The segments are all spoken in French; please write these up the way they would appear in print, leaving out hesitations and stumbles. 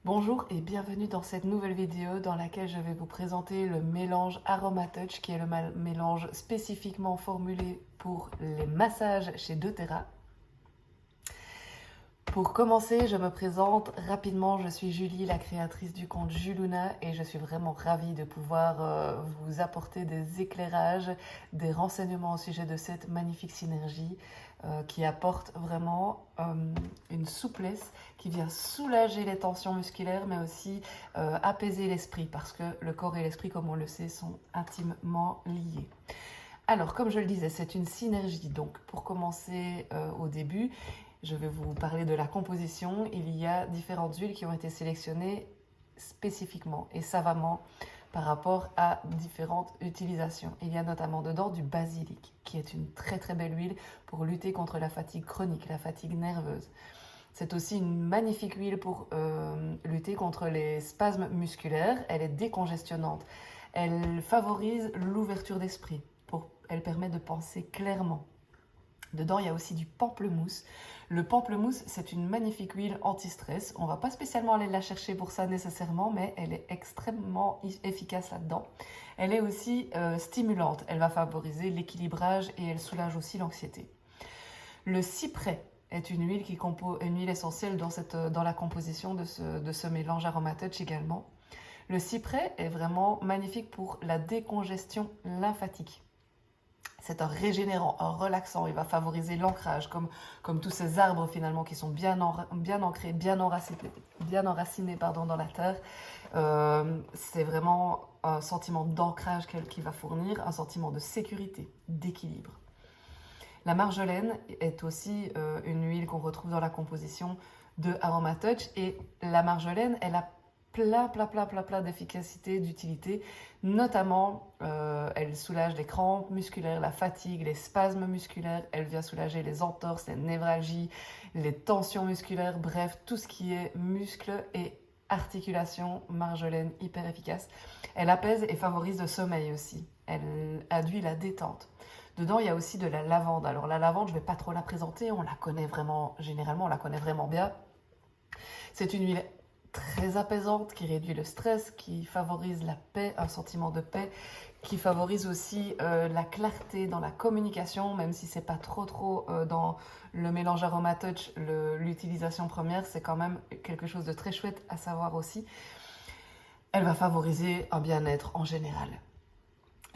Bonjour et bienvenue dans cette nouvelle vidéo dans laquelle je vais vous présenter le mélange AromaTouch qui est le mélange spécifiquement formulé pour les massages chez doTERRA. Pour commencer, je me présente rapidement, je suis Julie, la créatrice du compte Juluna et je suis vraiment ravie de pouvoir vous apporter des éclairages, des renseignements au sujet de cette magnifique synergie qui apporte vraiment une souplesse qui vient soulager les tensions musculaires mais aussi apaiser l'esprit parce que le corps et l'esprit, comme on le sait, sont intimement liés. Alors, comme je le disais, c'est une synergie. Donc, pour commencer au début, je vais vous parler de la composition. Il y a différentes huiles qui ont été sélectionnées spécifiquement et savamment par rapport à différentes utilisations. Il y a notamment dedans du basilic, qui est une très très belle huile pour lutter contre la fatigue chronique, la fatigue nerveuse. C'est aussi une magnifique huile pour lutter contre les spasmes musculaires. Elle est décongestionnante. Elle favorise l'ouverture d'esprit. Elle permet de penser clairement. Dedans, il y a aussi du pamplemousse. Le pamplemousse, c'est une magnifique huile anti-stress. On ne va pas spécialement aller la chercher pour ça nécessairement, mais elle est extrêmement efficace là-dedans. Elle est aussi stimulante. Elle va favoriser l'équilibrage et elle soulage aussi l'anxiété. Le cyprès est une huile, une huile essentielle dans la composition de ce mélange AromaTouch également. Le cyprès est vraiment magnifique pour la décongestion lymphatique. C'est un régénérant, un relaxant, il va favoriser l'ancrage, comme tous ces arbres finalement qui sont bien ancrés, bien enracinés dans la terre. C'est vraiment un sentiment d'ancrage qui va fournir, un sentiment de sécurité, d'équilibre. La marjolaine est aussi une huile qu'on retrouve dans la composition de AromaTouch et la marjolaine, elle a plein d'efficacité, d'utilité. Notamment, elle soulage les crampes musculaires, la fatigue, les spasmes musculaires. Elle vient soulager les entorses, les névralgies, les tensions musculaires. Bref, tout ce qui est muscles et articulations. Marjolaine, hyper efficace. Elle apaise et favorise le sommeil aussi. Elle induit la détente. Dedans, il y a aussi de la lavande. Alors la lavande, je ne vais pas trop la présenter. On la connaît vraiment, généralement, on la connaît vraiment bien. C'est une huile très apaisante, qui réduit le stress, qui favorise la paix, un sentiment de paix, qui favorise aussi la clarté dans la communication, même si c'est pas trop dans le mélange AromaTouch, l'utilisation première, c'est quand même quelque chose de très chouette à savoir aussi. Elle va favoriser un bien-être en général.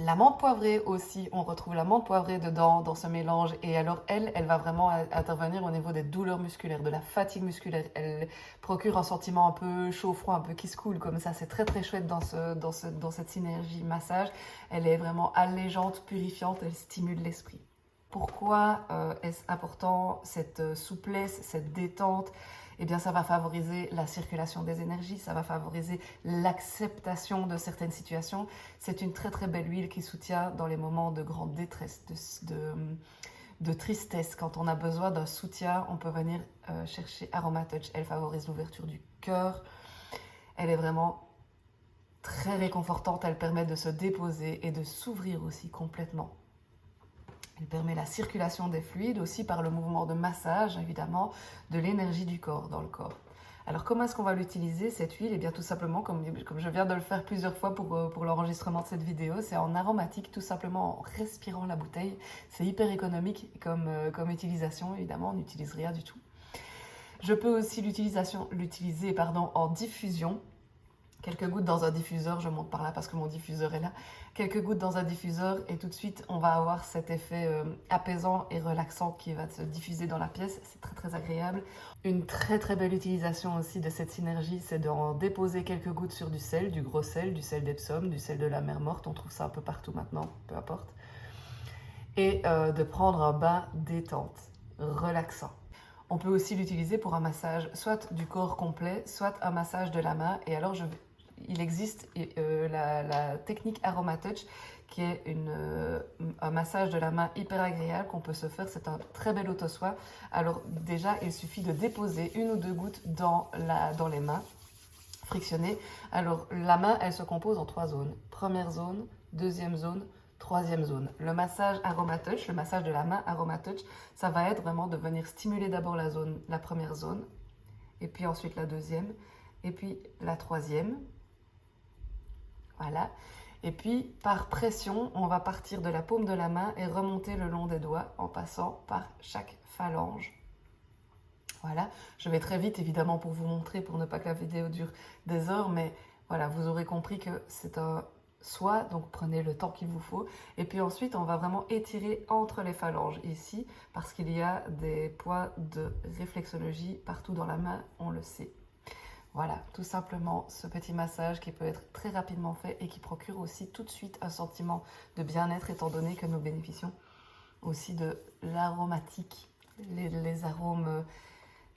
La menthe poivrée aussi, on retrouve la menthe poivrée dedans, dans ce mélange. Et alors, elle va vraiment intervenir au niveau des douleurs musculaires, de la fatigue musculaire. Elle procure un sentiment un peu chaud-froid, un peu qui se coule comme ça. C'est très très chouette dans cette synergie massage. Elle est vraiment allégeante, purifiante, elle stimule l'esprit. Pourquoi est-ce important cette souplesse, cette détente? Eh bien, ça va favoriser la circulation des énergies, ça va favoriser l'acceptation de certaines situations. C'est une très très belle huile qui soutient dans les moments de grande détresse, de tristesse. Quand on a besoin d'un soutien, on peut venir chercher AromaTouch. Elle favorise l'ouverture du cœur. Elle est vraiment très réconfortante. Elle permet de se déposer et de s'ouvrir aussi complètement. Elle permet la circulation des fluides aussi par le mouvement de massage, évidemment, de l'énergie du corps dans le corps. Alors comment est-ce qu'on va l'utiliser cette huile? Eh bien tout simplement, comme je viens de le faire plusieurs fois pour l'enregistrement de cette vidéo, c'est en aromatique, tout simplement en respirant la bouteille. C'est hyper économique comme utilisation, évidemment, on n'utilise rien du tout. Je peux aussi l'utiliser en diffusion. Quelques gouttes dans un diffuseur, je monte par là parce que mon diffuseur est là. Quelques gouttes dans un diffuseur et tout de suite, on va avoir cet effet apaisant et relaxant qui va se diffuser dans la pièce. C'est très très agréable. Une très très belle utilisation aussi de cette synergie, c'est d'en déposer quelques gouttes sur du sel, du gros sel, du sel d'Epsom, du sel de la mer morte. On trouve ça un peu partout maintenant, peu importe. Et de prendre un bain détente, relaxant. On peut aussi l'utiliser pour un massage, soit du corps complet, soit un massage de la main. Et alors, il existe la technique AromaTouch qui est un massage de la main hyper agréable qu'on peut se faire. C'est un très bel auto-soin. Alors déjà, il suffit de déposer une ou deux gouttes dans les mains frictionnées. Alors la main, elle se compose en 3 zones. Première zone, deuxième zone, troisième zone. Le massage AromaTouch, le massage de la main AromaTouch, ça va être vraiment de venir stimuler d'abord la première zone, et puis ensuite la deuxième, et puis la troisième. Voilà. Et puis, par pression, on va partir de la paume de la main et remonter le long des doigts en passant par chaque phalange. Voilà, je vais très vite évidemment pour vous montrer, pour ne pas que la vidéo dure des heures, mais voilà, vous aurez compris que c'est un soin, donc prenez le temps qu'il vous faut. Et puis ensuite, on va vraiment étirer entre les phalanges ici, parce qu'il y a des points de réflexologie partout dans la main, on le sait. Voilà, tout simplement ce petit massage qui peut être très rapidement fait et qui procure aussi tout de suite un sentiment de bien-être étant donné que nous bénéficions aussi de l'aromatique, les arômes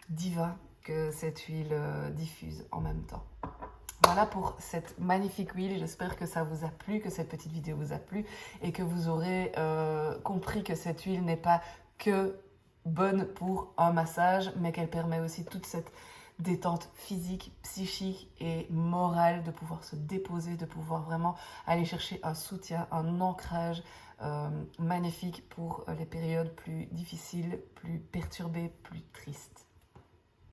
divins que cette huile diffuse en même temps. Voilà pour cette magnifique huile, j'espère que ça vous a plu, que cette petite vidéo vous a plu et que vous aurez compris que cette huile n'est pas que bonne pour un massage, mais qu'elle permet aussi toute cette détente physique, psychique et morale, de pouvoir se déposer, de pouvoir vraiment aller chercher un soutien, un ancrage magnifique pour les périodes plus difficiles, plus perturbées, plus tristes.